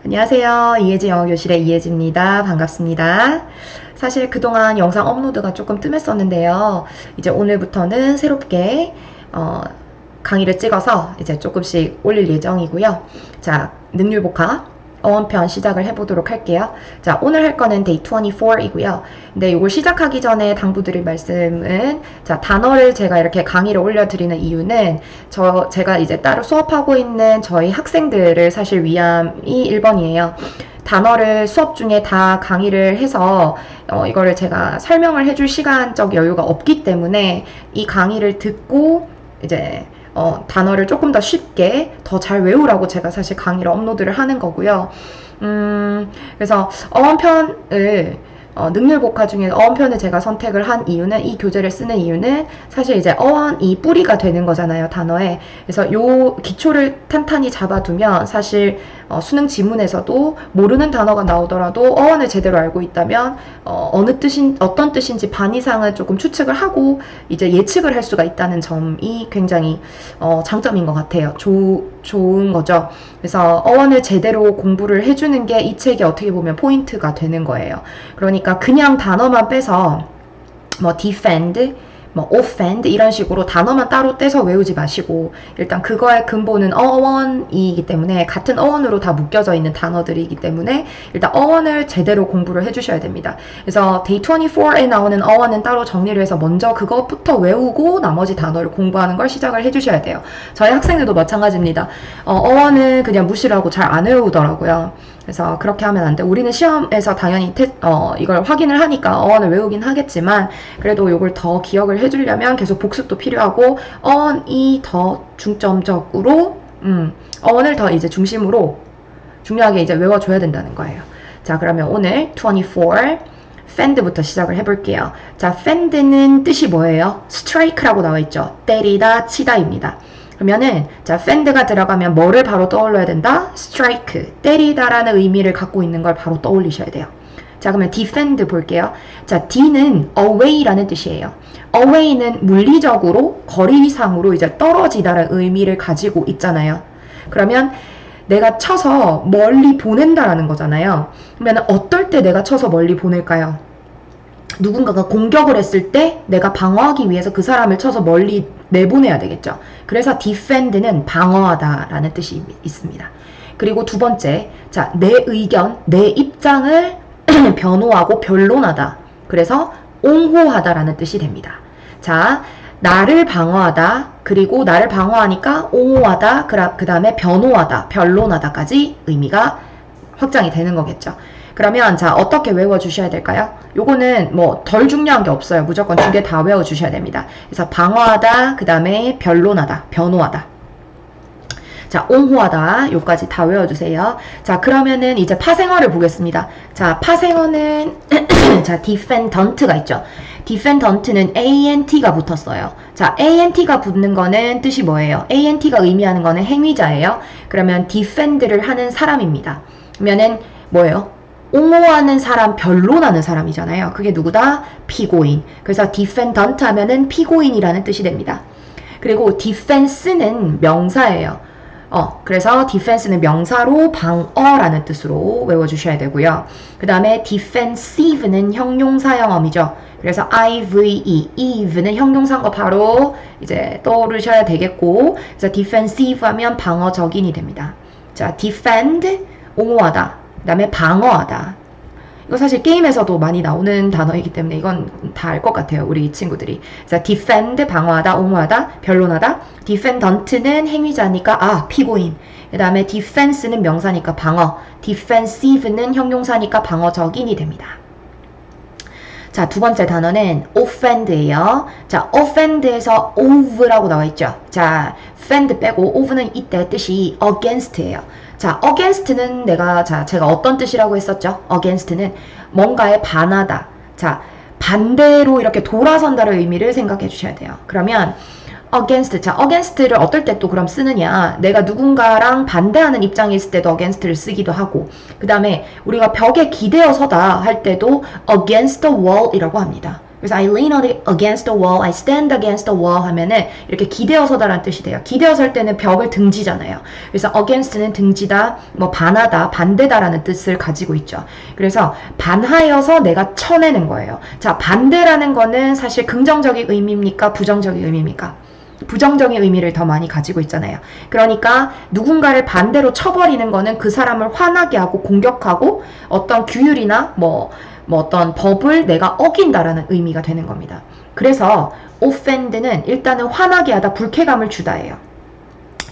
안녕하세요. 이혜지 영어교실의 이혜지입니다. 반갑습니다. 사실 그동안 영상 업로드가 조금 뜸했었는데요. 이제 오늘부터는 새롭게 강의를 찍어서 이제 조금씩 올릴 예정이고요. 자, 능률복화 어원편 시작을 해보도록 할게요. 자, 오늘 할 거는 데이 24이고요. 근데 이걸 시작하기 전에 당부드릴 말씀은, 자, 단어를 제가 이렇게 강의를 올려드리는 이유는 제가 이제 따로 수업하고 있는 저희 학생들을 사실 위함이 1번이에요. 단어를 수업 중에 다 강의를 해서 이거를 제가 설명을 해줄 시간적 여유가 없기 때문에 이 강의를 듣고 이제 단어를 조금 더 쉽게 더 잘 외우라고 제가 사실 강의를 업로드를 하는 거고요. 그래서 어원편을 능률복화 중에 어원편을 제가 선택을 한 이유는, 이 교재를 쓰는 이유는 사실 이제 어원이 뿌리가 되는 거잖아요, 단어에. 그래서 요 기초를 탄탄히 잡아두면 사실 수능 지문에서도 모르는 단어가 나오더라도 어원을 제대로 알고 있다면 어떤 뜻인지 반 이상은 조금 추측을 하고 이제 예측을 할 수가 있다는 점이 굉장히 장점인 것 같아요. 좋은 거죠. 그래서 어원을 제대로 공부를 해주는 게 이 책이 어떻게 보면 포인트가 되는 거예요. 그러니까 그냥 단어만 빼서 뭐 defend, 뭐 offend 이런 식으로 단어만 따로 떼서 외우지 마시고, 일단 그거의 근본은 어원이기 때문에, 같은 어원으로 다 묶여져 있는 단어들이기 때문에 일단 어원을 제대로 공부를 해주셔야 됩니다. 그래서 데이 24에 나오는 어원은 따로 정리를 해서 먼저 그것부터 외우고 나머지 단어를 공부하는 걸 시작을 해주셔야 돼요. 저희 학생들도 마찬가지입니다. 어원은 그냥 무시를 하고 잘 안 외우더라고요. 그래서 그렇게 하면 안 돼. 우리는 시험에서 당연히 이걸 확인을 하니까 어원을 외우긴 하겠지만, 그래도 이걸 더 기억을 해주려면 계속 복습도 필요하고, 어원이 더 중점적으로 어원을 더 이제 중심으로 중요하게 이제 외워줘야 된다는 거예요. 자, 그러면 오늘 24 fend부터 시작을 해볼게요. 자, fend는 뜻이 뭐예요? strike라고 나와있죠. 때리다, 치다입니다. 그러면은, 자, fend가 들어가면 뭐를 바로 떠올려야 된다? strike, 때리다라는 의미를 갖고 있는 걸 바로 떠올리셔야 돼요. 자, 그러면 defend 볼게요. 자, D는 away라는 뜻이에요. away는 물리적으로, 거리상으로 이제 떨어지다라는 의미를 가지고 있잖아요. 그러면 내가 쳐서 멀리 보낸다라는 거잖아요. 그러면 어떨 때 내가 쳐서 멀리 보낼까요? 누군가가 공격을 했을 때 내가 방어하기 위해서 그 사람을 쳐서 멀리 내보내야 되겠죠. 그래서 defend는 방어하다라는 뜻이 있습니다. 그리고 두 번째, 자, 내 의견, 내 입장을 변호하고 변론하다. 그래서 옹호하다라는 뜻이 됩니다. 자, 나를 방어하다, 그리고 나를 방어하니까 옹호하다, 그 다음에 변호하다, 변론하다까지 의미가 확장이 되는 거겠죠. 그러면 자, 어떻게 외워주셔야 될까요? 요거는 뭐 덜 중요한 게 없어요. 무조건 두 개 다 외워주셔야 됩니다. 그래서 방어하다, 그 다음에 변론하다, 변호하다. 자, 옹호하다, 요까지 다 외워주세요. 자, 그러면은 이제 파생어를 보겠습니다. 자, 파생어는 자, defendant가 있죠. defendant는 ant가 붙었어요. 자, ant가 붙는 거는 뜻이 뭐예요? ant가 의미하는 거는 행위자예요. 그러면 defend를 하는 사람입니다. 그러면은 뭐예요? 옹호하는 사람, 변론하는 사람이잖아요. 그게 누구다? 피고인. 그래서 defendant 하면은 피고인이라는 뜻이 됩니다. 그리고 defense는 명사예요. 그래서 defense는 명사로 방어라는 뜻으로 외워주셔야 되고요. 그 다음에 defensive는 형용사형어이죠. 그래서 eve는 형용사인 거 바로 이제 떠오르셔야 되겠고, 그래서 defensive 하면 방어적인이 됩니다. 자, defend, 옹호하다. 그 다음에 방어하다. 이거 사실 게임에서도 많이 나오는 단어이기 때문에 이건 다 알 것 같아요, 우리 친구들이. 자, defend, 방어하다, 옹호하다, 변론하다. defendant는 행위자니까 피고인. 그 다음에 defense는 명사니까 방어. defensive는 형용사니까 방어적인이 됩니다. 자, 두 번째 단어는 offend예요. 자, offend에서 of라고 나와있죠. 자, offend 빼고 of는 이때 뜻이 against예요. 자, against는 제가 어떤 뜻이라고 했었죠? against는 뭔가에 반하다. 자, 반대로 이렇게 돌아선다를 의미를 생각해 주셔야 돼요. 그러면 against, 자, against를 어떨 때 또 그럼 쓰느냐? 내가 누군가랑 반대하는 입장에 있을 때도 against를 쓰기도 하고, 그 다음에 우리가 벽에 기대어 서다 할 때도 against the wall이라고 합니다. 그래서 I lean against the wall, I stand against the wall 하면은 이렇게 기대어서다라는 뜻이 돼요. 기대어설 때는 벽을 등지잖아요. 그래서 against는 등지다, 뭐 반하다, 반대다라는 뜻을 가지고 있죠. 그래서 반하여서 내가 쳐내는 거예요. 자, 반대라는 거는 사실 긍정적인 의미입니까? 부정적인 의미입니까? 부정적인 의미를 더 많이 가지고 있잖아요. 그러니까 누군가를 반대로 쳐버리는 거는 그 사람을 화나게 하고 공격하고 어떤 규율이나 뭐 어떤 법을 내가 어긴다라는 의미가 되는 겁니다. 그래서 offend는 일단은 화나게 하다, 불쾌감을 주다예요.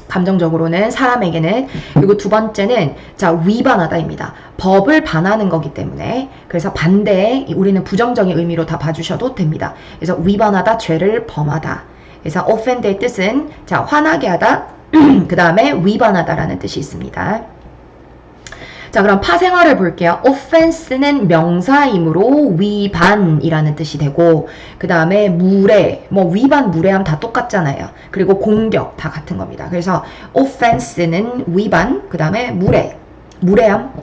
감정적으로는 사람에게는. 그리고 두 번째는 자, 위반하다입니다. 법을 반하는 거기 때문에. 그래서 반대에 우리는 부정적인 의미로 다 봐주셔도 됩니다. 그래서 위반하다, 죄를 범하다. 그래서 offend의 뜻은 자, 화나게 하다, 그 다음에 위반하다라는 뜻이 있습니다. 자, 그럼 파생어를 볼게요. offense는 명사이므로 위반이라는 뜻이 되고, 그 다음에 무례, 뭐 위반, 무례함 다 똑같잖아요. 그리고 공격 다 같은 겁니다. 그래서 offense는 위반, 그 다음에 무례, 무례함.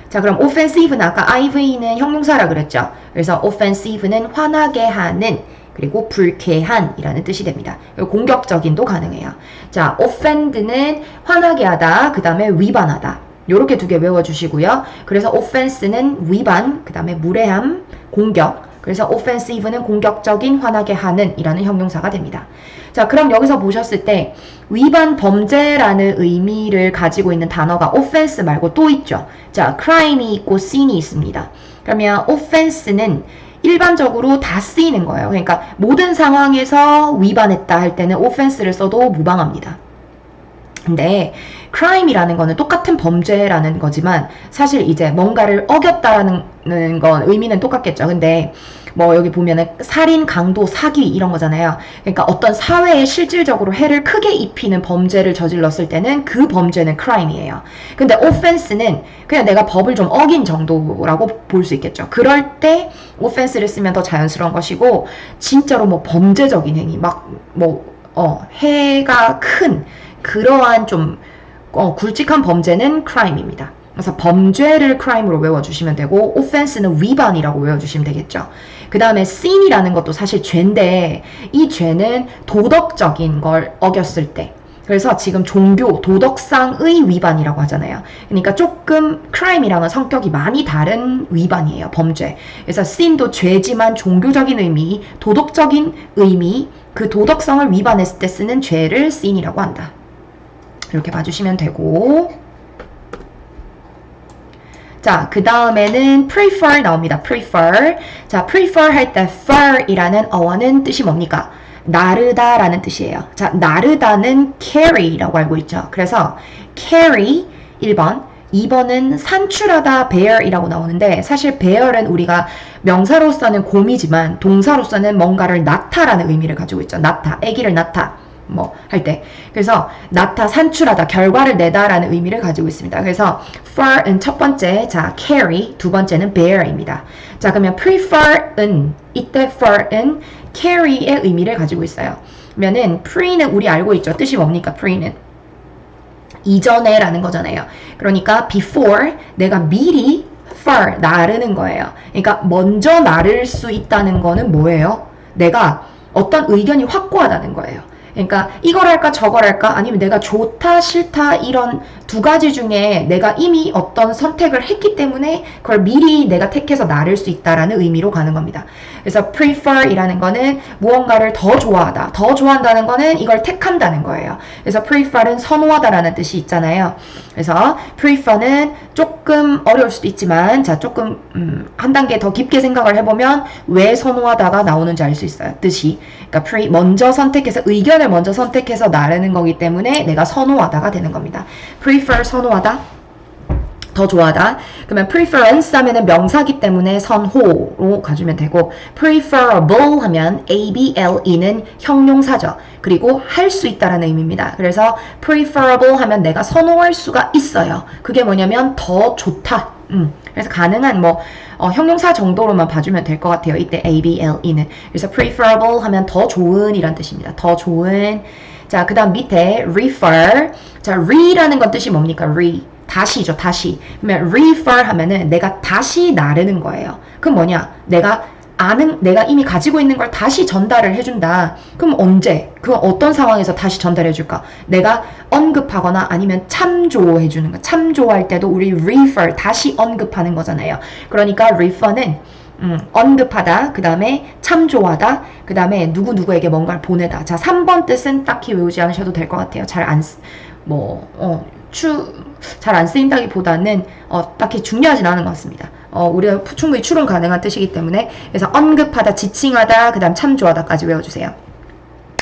자, 그럼 offensive는 아까 iv는 형용사라 그랬죠. 그래서 offensive는 화나게 하는, 그리고 불쾌한 이라는 뜻이 됩니다. 공격적인도 가능해요. 자, offend는 화나게 하다, 그 다음에 위반하다. 요렇게 두 개 외워주시고요. 그래서 offense는 위반, 그 다음에 무례함, 공격. 그래서 offensive는 공격적인, 화나게 하는 이라는 형용사가 됩니다. 자, 그럼 여기서 보셨을 때 위반, 범죄라는 의미를 가지고 있는 단어가 offense 말고 또 있죠. 자, crime이 있고 sin이 있습니다. 그러면 offense는 일반적으로 다 쓰이는 거예요. 그러니까 모든 상황에서 위반했다 할 때는 offense를 써도 무방합니다. 근데 crime이라는 거는 똑같은 범죄라는 거지만 사실 이제 뭔가를 어겼다라는 건 의미는 똑같겠죠. 근데 뭐 여기 보면은 살인, 강도, 사기 이런 거잖아요. 그러니까 어떤 사회에 실질적으로 해를 크게 입히는 범죄를 저질렀을 때는 그 범죄는 crime이에요. 근데 offense는 그냥 내가 법을 좀 어긴 정도라고 볼 수 있겠죠. 그럴 때 offense를 쓰면 더 자연스러운 것이고, 진짜로 뭐 범죄적인 행위, 막 해가 큰 그러한 좀 굵직한 범죄는 crime입니다. 그래서 범죄를 crime으로 외워주시면 되고, offense는 위반이라고 외워주시면 되겠죠. 그 다음에 sin이라는 것도 사실 죄인데, 이 죄는 도덕적인 걸 어겼을 때, 그래서 지금 종교, 도덕상의 위반이라고 하잖아요. 그러니까 조금 crime이랑은 성격이 많이 다른 위반이에요. 범죄. 그래서 sin도 죄지만 종교적인 의미, 도덕적인 의미, 그 도덕성을 위반했을 때 쓰는 죄를 sin이라고 한다. 이렇게 봐주시면 되고, 자, 그 다음에는 prefer 나옵니다. prefer. 자, prefer 할 때 fer이라는 어원은 뜻이 뭡니까? 나르다라는 뜻이에요. 자, 나르다는 carry라고 알고 있죠. 그래서 carry 1번, 2번은 산출하다 bear이라고 나오는데, 사실 bear은 우리가 명사로서는 곰이지만 동사로서는 뭔가를 낳다라는 의미를 가지고 있죠. 낳다, 아기를 낳다. 뭐 할 때. 그래서 낳다, 산출하다, 결과를 내다라는 의미를 가지고 있습니다. 그래서 fer은 첫 번째, 자, carry, 두 번째는 bear입니다. 자, 그러면 prefer은, 이때 fer은 carry의 의미를 가지고 있어요. 그러면은 pre는 우리 알고 있죠. 뜻이 뭡니까? pre는 이전에 라는 거잖아요. 그러니까 before, 내가 미리 for, 나르는 거예요. 그러니까 먼저 나를 수 있다는 거는 뭐예요? 내가 어떤 의견이 확고하다는 거예요. 그러니까 이걸 할까 저걸 할까, 아니면 내가 좋다 싫다 이런 두 가지 중에 내가 이미 어떤 선택을 했기 때문에 그걸 미리 내가 택해서 나를 수 있다라는 의미로 가는 겁니다. 그래서 prefer이라는 거는 무언가를 더 좋아하다, 더 좋아한다는 거는 이걸 택한다는 거예요. 그래서 prefer은 선호하다라는 뜻이 있잖아요. 그래서 prefer는 조금 어려울 수도 있지만, 자, 조금 한 단계 더 깊게 생각을 해보면 왜 선호하다가 나오는지 알 수 있어요. 뜻이. 그러니까 먼저 선택해서, 의견을 먼저 선택해서 나르는 거기 때문에 내가 선호하다가 되는 겁니다. prefer, 선호하다, 더 좋아하다. 그러면 preference 하면은 명사기 때문에 선호로 가주면 되고, preferable 하면 able는 형용사죠. 그리고 할 수 있다라는 의미입니다. 그래서 preferable 하면 내가 선호할 수가 있어요. 그게 뭐냐면 더 좋다. 그래서 가능한 뭐 형용사 정도로만 봐주면 될 것 같아요. 이때 able는. 그래서 preferable 하면 더 좋은 이란 뜻입니다. 더 좋은. 자, 그 다음 밑에 refer. 자, re라는 건 뜻이 뭡니까? re. 다시죠, 다시. 그러면 refer 하면은 내가 다시 나르는 거예요. 그럼 뭐냐? 내가 내가 이미 가지고 있는 걸 다시 전달을 해준다. 그럼 언제? 그럼 어떤 상황에서 다시 전달해줄까? 내가 언급하거나 아니면 참조해주는 거. 참조할 때도 우리 refer, 다시 언급하는 거잖아요. 그러니까 refer는 언급하다, 그 다음에 참조하다, 그 다음에 누구누구에게 뭔가를 보내다. 자, 3번 뜻은 딱히 외우지 않으셔도 될 것 같아요. 잘 안 쓰인다기보다는 딱히 중요하진 않은 것 같습니다. 우리가 충분히 추론 가능한 뜻이기 때문에. 그래서 언급하다, 지칭하다, 그 다음 참조하다까지 외워주세요.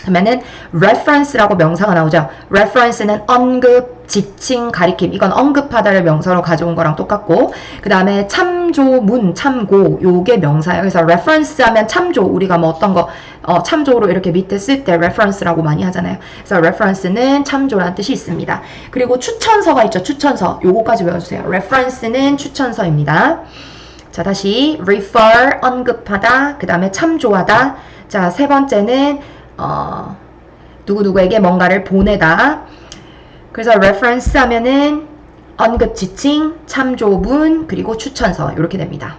그러면은 reference라고 명사가 나오죠. reference는 언급, 지칭, 가리킴. 이건 언급하다를 명사로 가져온 거랑 똑같고, 그 다음에 참조문, 참고, 요게 명사예요. 그래서 reference 하면 참조, 우리가 뭐 어떤 거 참조로 이렇게 밑에 쓸 때 reference라고 많이 하잖아요. 그래서 reference는 참조라는 뜻이 있습니다. 그리고 추천서가 있죠. 추천서. 요거까지 외워주세요. reference는 추천서입니다. 자, 다시 refer, 언급하다, 그 다음에 참조하다. 자, 세 번째는 누구누구에게 뭔가를 보내다. 그래서 reference 하면은 언급, 지칭, 참조문, 그리고 추천서 이렇게 됩니다.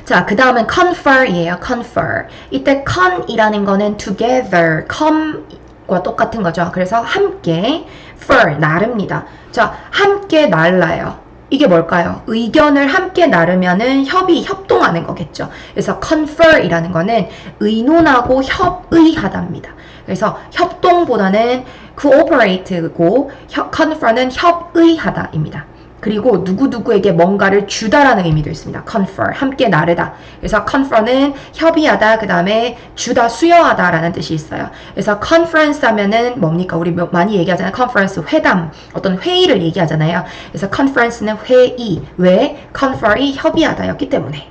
자, 그 다음은 confer이에요. confer. 이때 con이라는 거는 together, come과 똑같은 거죠. 그래서 함께, fer, 나릅니다. 자, 함께 날라요. 이게 뭘까요? 의견을 함께 나르면은 협동하는 거겠죠. 그래서 confer이라는 거는 의논하고 협의하다입니다. 그래서 협동보다는 cooperate고 confer는 협의하다입니다. 그리고 누구누구에게 뭔가를 주다라는 의미도 있습니다. confer, 함께 나르다. 그래서 confer는 협의하다, 그 다음에 주다, 수여하다라는 뜻이 있어요. 그래서 conference 하면은 뭡니까? 우리 많이 얘기하잖아요. conference, 회담, 어떤 회의를 얘기하잖아요. 그래서 conference는 회의, 왜? confer이 협의하다였기 때문에.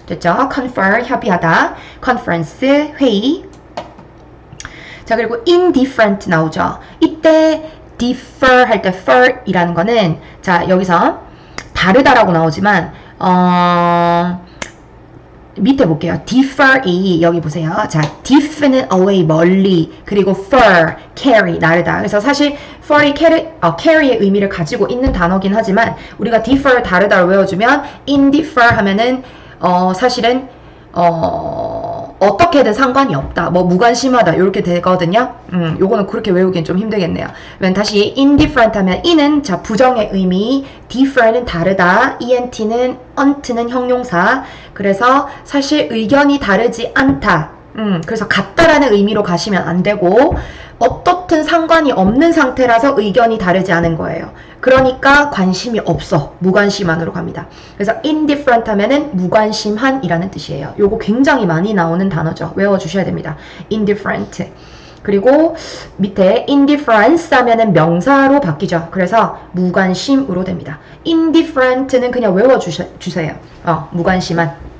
됐죠? confer, 협의하다, conference, 회의. 자, 그리고 indifferent 나오죠. 이때 differ 할 때 fer이라는 거는, 자, 여기서 다르다라고 나오지만 밑에 볼게요. differ이 여기 보세요. 자, diff는 away, 멀리, 그리고 fer, carry, 나르다. 그래서 사실 fer이 carry의 의미를 가지고 있는 단어긴 하지만 우리가 differ, 다르다를 외워주면 indiffer 하면은 사실은 어떻게든 상관이 없다, 뭐 무관심하다 이렇게 되거든요. 요거는 그렇게 외우기엔 좀 힘들겠네요. 그러면 다시 indifferent 하면 in은 자 부정의 의미, differ는 다르다, ent는 unt는 형용사. 그래서 사실 의견이 다르지 않다. 그래서 같다라는 의미로 가시면 안 되고 어떻든 상관이 없는 상태라서 의견이 다르지 않은 거예요. 그러니까 관심이 없어. 무관심한으로 갑니다. 그래서 indifferent 하면은 무관심한 이라는 뜻이에요. 요거 굉장히 많이 나오는 단어죠. 외워주셔야 됩니다. indifferent. 그리고 밑에 indifference 하면은 명사로 바뀌죠. 그래서 무관심으로 됩니다. indifferent는 그냥 외워주세요. 무관심한.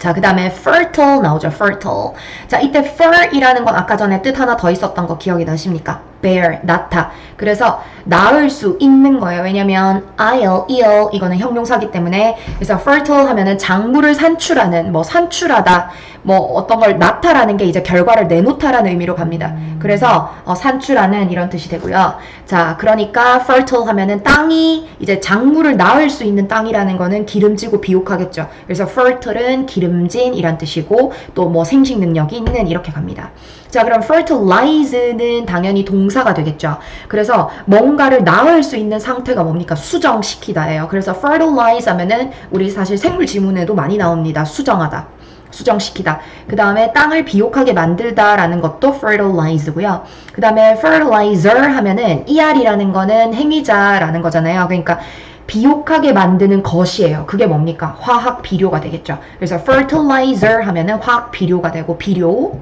자, 그 다음에 fertile 나오죠. fertile. 자, 이때 fer이라는 건 아까 전에 뜻 하나 더 있었던 거 기억이 나십니까? bear, 낳다. 그래서 낳을 수 있는 거예요. 왜냐면 ill 이거는 형용사기 때문에. 그래서 fertile 하면은 작물을 산출하는, 뭐 산출하다, 뭐 어떤 걸 낳다라는 게 이제 결과를 내놓다라는 의미로 갑니다. 그래서 산출하는 이런 뜻이 되고요. 자, 그러니까 fertile 하면은 땅이 이제 작물을 낳을 수 있는 땅이라는 거는 기름지고 비옥하겠죠. 그래서 fertile은 기름진 이란 뜻이고 또 뭐 생식 능력이 있는 이렇게 갑니다. 자, 그럼 fertilize는 당연히 동사가 되겠죠. 그래서 뭔가를 낳을 수 있는 상태가 뭡니까? 수정시키다예요. 그래서 fertilize 하면은 우리 사실 생물 지문에도 많이 나옵니다. 수정하다. 수정시키다. 그 다음에 땅을 비옥하게 만들다라는 것도 fertilize고요. 그 다음에 fertilizer 하면은 er이라는 거는 행위자라는 거잖아요. 그러니까 비옥하게 만드는 것이에요. 그게 뭡니까? 화학 비료가 되겠죠. 그래서 fertilizer 하면은 화학 비료가 되고 비료.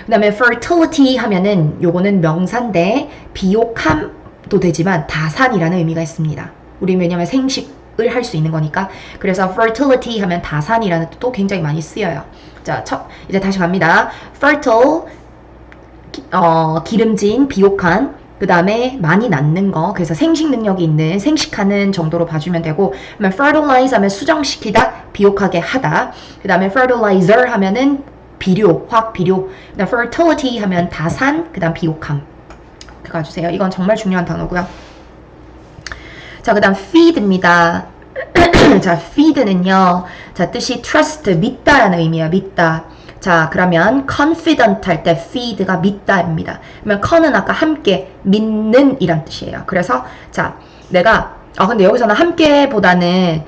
그 다음에 fertility 하면은 요거는 명사인데 비옥함도 되지만 다산이라는 의미가 있습니다. 우리 왜냐면 생식을 할 수 있는 거니까. 그래서 fertility 하면 다산이라는 뜻도 굉장히 많이 쓰여요. 자, 이제 다시 갑니다. fertile, 기름진, 비옥한. 그 다음에 많이 낳는 거, 그래서 생식 능력이 있는, 생식하는 정도로 봐주면 되고, 그러면 fertilize 하면 수정시키다, 비옥하게 하다. 그 다음에 fertilizer 하면은 비료, 화학 비료. 그 다음 fertility 하면 다산, 그 다음 비옥함. 가주세요. 이건 정말 중요한 단어고요. 자, 그 다음 feed입니다. 자, feed는요. 자, 뜻이 trust, 믿다라는 의미예요. 믿다. 자, 그러면 confident 할 때 feed가 믿다입니다. 그러면 con은 아까 함께, 믿는 이란 뜻이에요. 그래서 자, 내가 근데 여기서는 함께보다는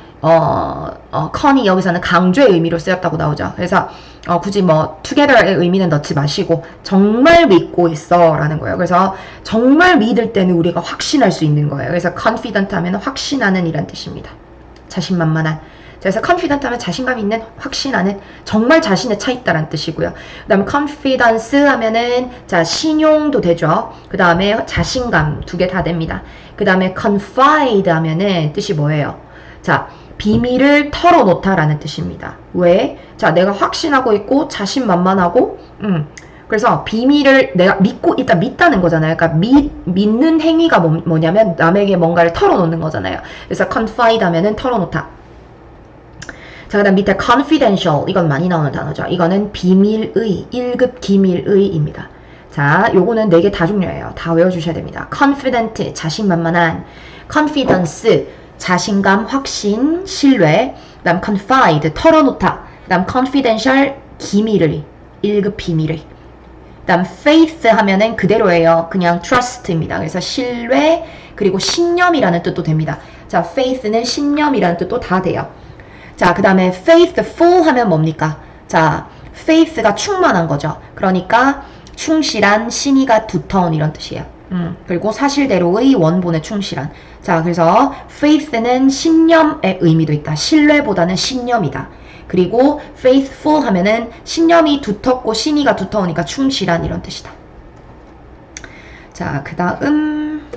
con이 여기서는 강조의 의미로 쓰였다고 나오죠. 그래서 굳이 뭐 together의 의미는 넣지 마시고 정말 믿고 있어 라는 거예요. 그래서 정말 믿을 때는 우리가 확신할 수 있는 거예요. 그래서 confident 하면 확신하는 이란 뜻입니다. 자신만만한. 그래서 confident 하면 자신감 있는, 확신하는, 정말 자신에 차 있다라는 뜻이고요. 그 다음에 confidence 하면은 자, 신용도 되죠. 그 다음에 자신감 두 개 다 됩니다. 그 다음에 confide 하면은 뜻이 뭐예요? 자, 비밀을 털어놓다라는 뜻입니다. 왜? 자, 내가 확신하고 있고 자신만만하고 그래서 비밀을 내가 믿고 일단 믿다는 거잖아요. 그러니까 믿는 행위가 뭐냐면 남에게 뭔가를 털어놓는 거잖아요. 그래서 confide 하면은 털어놓다. 자, 그 다음 밑에 confidential, 이건 많이 나오는 단어죠. 이거는 비밀의, 1급 기밀의입니다. 자, 요거는 4개 다 중요해요. 다 외워주셔야 됩니다. confident, 자신만만한, confidence, 자신감, 확신, 신뢰, 그 다음 confide, 털어놓다, 그 다음 confidential, 기밀의, 1급 비밀의, 그 다음 faith 하면은 그대로예요. 그냥 trust입니다. 그래서 신뢰, 그리고 신념이라는 뜻도 됩니다. 자, faith는 신념이라는 뜻도 다 돼요. 자, 그 다음에 faithful 하면 뭡니까? 자, faith가 충만한 거죠. 그러니까 충실한, 신의가 두터운 이런 뜻이에요. 그리고 사실대로의 원본에 충실한. 자, 그래서 faith는 신념의 의미도 있다. 신뢰보다는 신념이다. 그리고 faithful 하면은 신념이 두텁고 신의가 두터우니까 충실한 이런 뜻이다. 자, 그 다음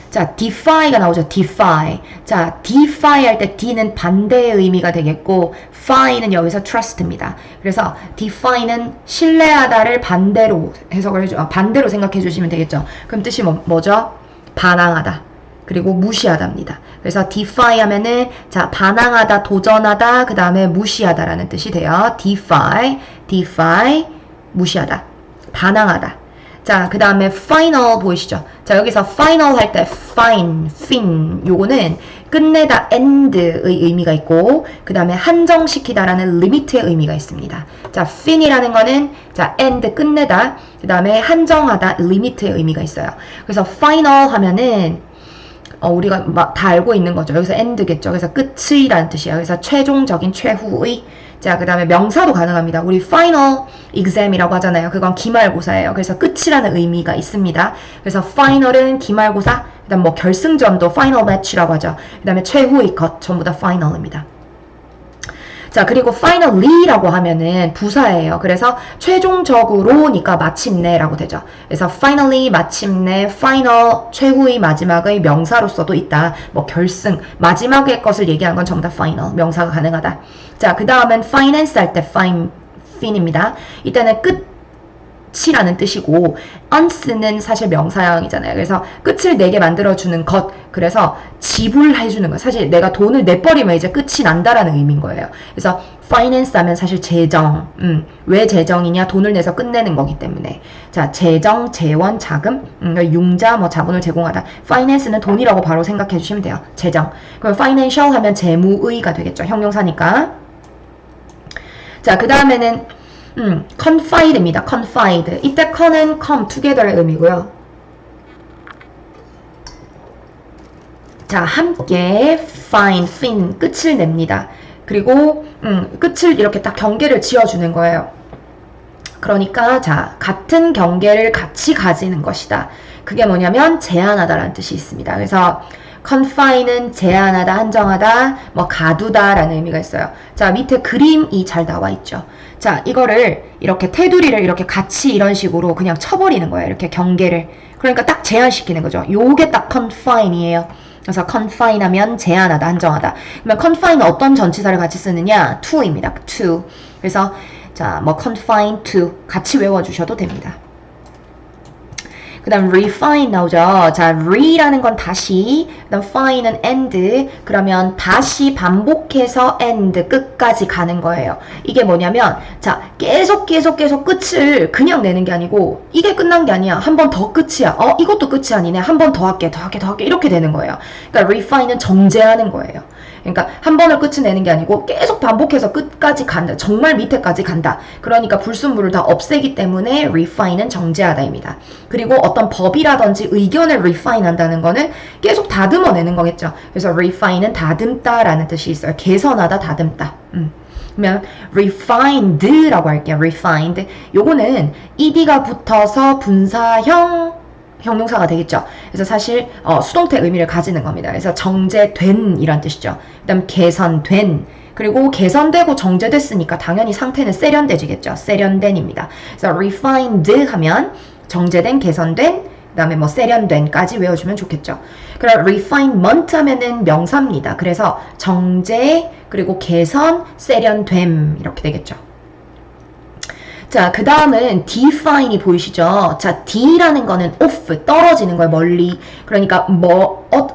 자, defy가 나오죠. defy. 자, defy 할 때 D는 반대의 의미가 되겠고 fy는 여기서 trust입니다. 그래서 defy는 신뢰하다를 반대로 해석을 해줘. 반대로 생각해 주시면 되겠죠. 그럼 뜻이 뭐죠? 반항하다. 그리고 무시하다입니다. 그래서 defy 하면은 자, 반항하다, 도전하다, 그 다음에 무시하다라는 뜻이 돼요. defy, 무시하다, 반항하다. 자, 그 다음에 final 보이시죠? 자, 여기서 final 할 때 fin, 요거는 끝내다, end의 의미가 있고, 그 다음에 한정시키다라는 limit의 의미가 있습니다. 자, fin이라는 거는 자, end, 끝내다, 그 다음에 한정하다, limit의 의미가 있어요. 그래서 final 하면은 우리가 다 알고 있는 거죠. 여기서 end겠죠. 그래서 끝의라는 뜻이에요. 그래서 최종적인, 최후의. 자, 그 다음에 명사도 가능합니다. 우리 final exam이라고 하잖아요. 그건 기말고사예요. 그래서 끝이라는 의미가 있습니다. 그래서 final은 기말고사, 그 다음 뭐 결승전도 final match라고 하죠. 그 다음에 최후의 것, 전부 다 final입니다. 자, 그리고 finally라고 하면은 부사예요. 그래서 최종적으로니까 마침내라고 되죠. 그래서 finally, 마침내, final, 최후의, 마지막의 명사로서도 있다. 뭐 결승, 마지막의 것을 얘기하는 건 전부 다 final, 명사가 가능하다. 자, 그 다음은 finance 할 때 fin입니다. 이때는 끝이라는 뜻이고 once는 사실 명사형이잖아요. 그래서 끝을 내게 만들어주는 것, 그래서 지불해주는 거. 사실 내가 돈을 내버리면 이제 끝이 난다라는 의미인 거예요. 그래서 finance 하면 사실 재정, 왜 재정이냐? 돈을 내서 끝내는 거기 때문에. 자, 재정, 재원, 자금, 융자, 뭐 자본을 제공하다. finance는 돈이라고 바로 생각해 주시면 돼요. 재정. 그럼 financial 하면 재무의가 되겠죠. 형용사니까. 자, 그 다음에는 confide입니다. confide. 이때 con은 come together의 의미고요. 자, 함께 fin, 끝을 냅니다. 그리고 끝을 이렇게 딱 경계를 지어주는 거예요. 그러니까 자, 같은 경계를 같이 가지는 것이다. 그게 뭐냐면 제한하다라는 뜻이 있습니다. 그래서 confine은 제한하다, 한정하다, 뭐 가두다라는 의미가 있어요. 자, 밑에 그림이 잘 나와 있죠. 자, 이거를 이렇게 테두리를 이렇게 같이 이런 식으로 그냥 쳐버리는 거예요. 이렇게 경계를. 그러니까 딱 제한시키는 거죠. 요게 딱 confine이에요. 그래서 confine 하면 제한하다, 한정하다. 그러면 confine은 어떤 전치사를 같이 쓰느냐? to입니다. to. 그래서 자, 뭐 confine to 같이 외워주셔도 됩니다. 그 다음 refine 나오죠. 자, re라는 건 다시, 그 다음 fine은 end, 그러면 다시 반복해서 end, 끝까지 가는 거예요. 이게 뭐냐면, 자, 계속 끝을 그냥 내는 게 아니고, 이게 끝난 게 아니야. 한 번 더 끝이야. 이것도 끝이 아니네. 한 번 더 할게, 이렇게 되는 거예요. 그러니까 refine은 정제하는 거예요. 그러니까 한 번을 끝을 내는 게 아니고 계속 반복해서 끝까지 간다. 정말 밑에까지 간다. 그러니까 불순물을 다 없애기 때문에 refine은 정제하다입니다. 그리고 어떤 법이라든지 의견을 refine 한다는 거는 계속 다듬어내는 거겠죠. 그래서 refine은 다듬다라는 뜻이 있어요. 개선하다, 다듬다. 그러면 refined라고 할게요. refined. 요거는 ed가 붙어서 분사형 형용사가 되겠죠. 그래서 사실 수동태 의미를 가지는 겁니다. 그래서 정제된 이란 뜻이죠. 그 다음 개선된, 그리고 개선되고 정제됐으니까 당연히 상태는 세련돼지겠죠. 세련된입니다. 그래서 refined 하면 정제된, 개선된, 그 다음에 뭐 세련된까지 외워주면 좋겠죠. 그럼 refinement 하면은 명사입니다. 그래서 정제, 그리고 개선, 세련됨 이렇게 되겠죠. 자, 그 다음은 define이 보이시죠? 자, D라는 거는 off, 떨어지는 거예요, 멀리. 그러니까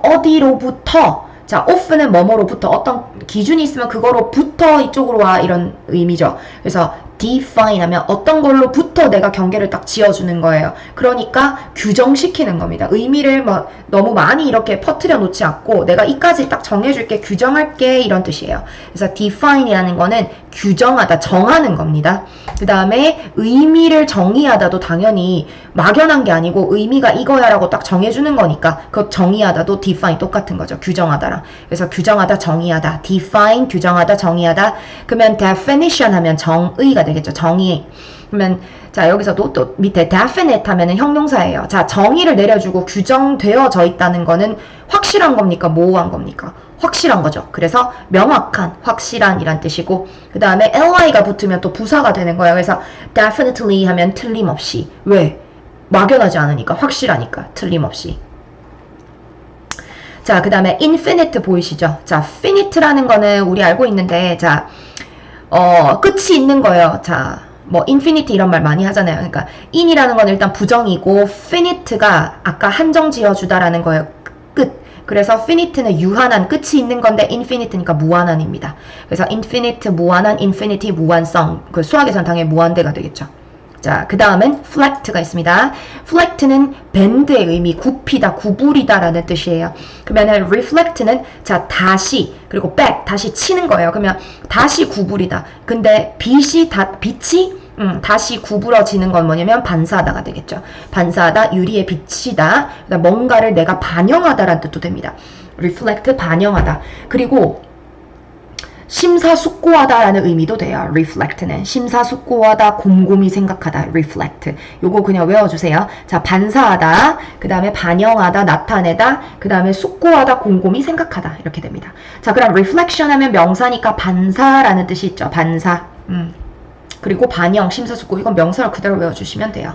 어디로부터, 자, off는 뭐뭐로부터, 어떤 기준이 있으면 그거로부터 이쪽으로 와, 이런 의미죠. 그래서 define 하면 어떤 걸로부터 내가 경계를 딱 지어주는 거예요. 그러니까 규정시키는 겁니다. 의미를 막 너무 많이 이렇게 퍼뜨려 놓지 않고 내가 이까지 딱 정해줄게, 규정할게, 이런 뜻이에요. 그래서 define이라는 거는 규정하다, 정하는 겁니다. 그 다음에 의미를 정의하다도 당연히 막연한 게 아니고 의미가 이거야 라고 딱 정해주는 거니까 그 정의하다도 define 똑같은 거죠. 규정하다랑. 그래서 규정하다, 정의하다. define, 규정하다, 정의하다. 그러면 definition 하면 정의가 되겠죠. 정의. 그러면 자, 여기서도 또 밑에 definite 하면은 형용사예요. 자, 정의를 내려주고 규정되어져 있다는 거는 확실한 겁니까? 모호한 겁니까? 확실한 거죠. 그래서 명확한, 확실한 이란 뜻이고, 그 다음에 ly가 붙으면 또 부사가 되는 거예요. 그래서 definitely 하면 틀림없이. 왜? 막연하지 않으니까, 확실하니까, 틀림없이. 자, 그 다음에 infinite 보이시죠? 자, finite라는 거는 우리 알고 있는데, 자, 끝이 있는 거예요. 자, 뭐 infinity 이런 말 많이 하잖아요. 그러니까 in이라는 건 일단 부정이고 finite가 아까 한정 지어주다라는 거예요. 끝. 그래서 finite는 유한한, 끝이 있는 건데 infinite니까 무한한입니다. 그래서 infinite 무한한, infinity 무한성. 그 수학에선 당연히 무한대가 되겠죠. 자, 그 다음은 flat가 있습니다. flat는 밴드의 의미, 굽히다, 구부리다 라는 뜻이에요. 그러면은 reflect는 자, 다시, 그리고 back, 다시 치는 거예요. 그러면 다시 구부리다. 근데 빛이 다시 구부러지는 건 뭐냐면 반사하다가 되겠죠. 반사하다, 유리에 비치다, 뭔가를 내가 반영하다라는 뜻도 됩니다. reflect, 반영하다. 그리고 심사숙고하다라는 의미도 돼요. reflect는 심사숙고하다, 곰곰이 생각하다. reflect. 요거 그냥 외워주세요. 자, 반사하다, 그 다음에 반영하다, 나타내다, 그 다음에 숙고하다, 곰곰이 생각하다. 이렇게 됩니다. 자, 그럼 reflection 하면 명사니까 반사라는 뜻이 있죠. 반사. 그리고 반영, 심사숙고, 이건 명사를 그대로 외워주시면 돼요.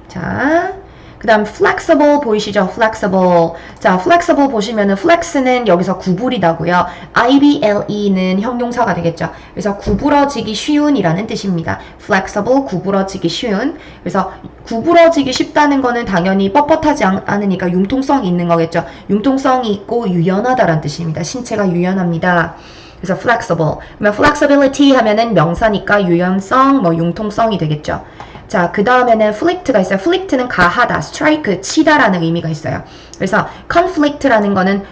자, 그 다음 flexible 보이시죠? flexible. 자, flexible 보시면은 flex는 여기서 구부리다고요. ible는 형용사가 되겠죠. 그래서 구부러지기 쉬운이라는 뜻입니다. flexible, 구부러지기 쉬운. 그래서 구부러지기 쉽다는 거는 당연히 뻣뻣하지 않으니까 융통성이 있는 거겠죠. 융통성이 있고 유연하다라는 뜻입니다. 신체가 유연합니다. 그래서 flexible. 그러면 flexibility 하면은 명사니까 유연성, 뭐 융통성이 되겠죠. 자, 그 다음에는 flit가 있어요. flit는 가하다, strike, 치다라는 의미가 있어요. 그래서 conflict라는 거는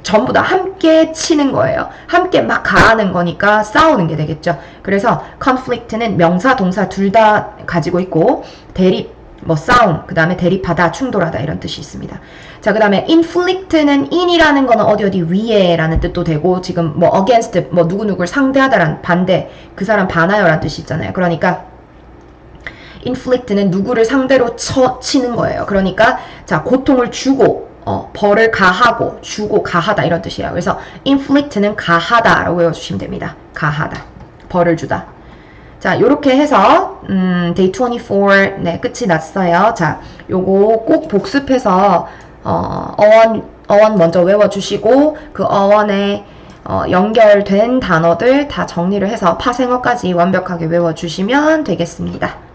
전부 다 함께 치는 거예요. 함께 막 가하는 거니까 싸우는 게 되겠죠. 그래서 conflict는 명사, 동사 둘 다 가지고 있고 대립, 뭐 싸움, 그 다음에 대립하다, 충돌하다 이런 뜻이 있습니다. 자, 그 다음에 inflict는 in이라는 거는 어디 위에 라는 뜻도 되고 지금 뭐 against, 뭐 누구누구를 상대하다라는 반대, 그 사람 반하여 라는 뜻이 있잖아요. 그러니까 inflict는 누구를 상대로 치는 거예요. 그러니까 자, 고통을 주고 벌을 가하고 주고 가하다 이런 뜻이에요. 그래서 inflict는 가하다 라고 외워주시면 됩니다. 가하다, 벌을 주다. 자, 요렇게 해서 day 24 네, 끝이 났어요. 자, 요거 꼭 복습해서 어원 먼저 외워주시고 그 어원에 연결된 단어들 다 정리를 해서 파생어까지 완벽하게 외워주시면 되겠습니다.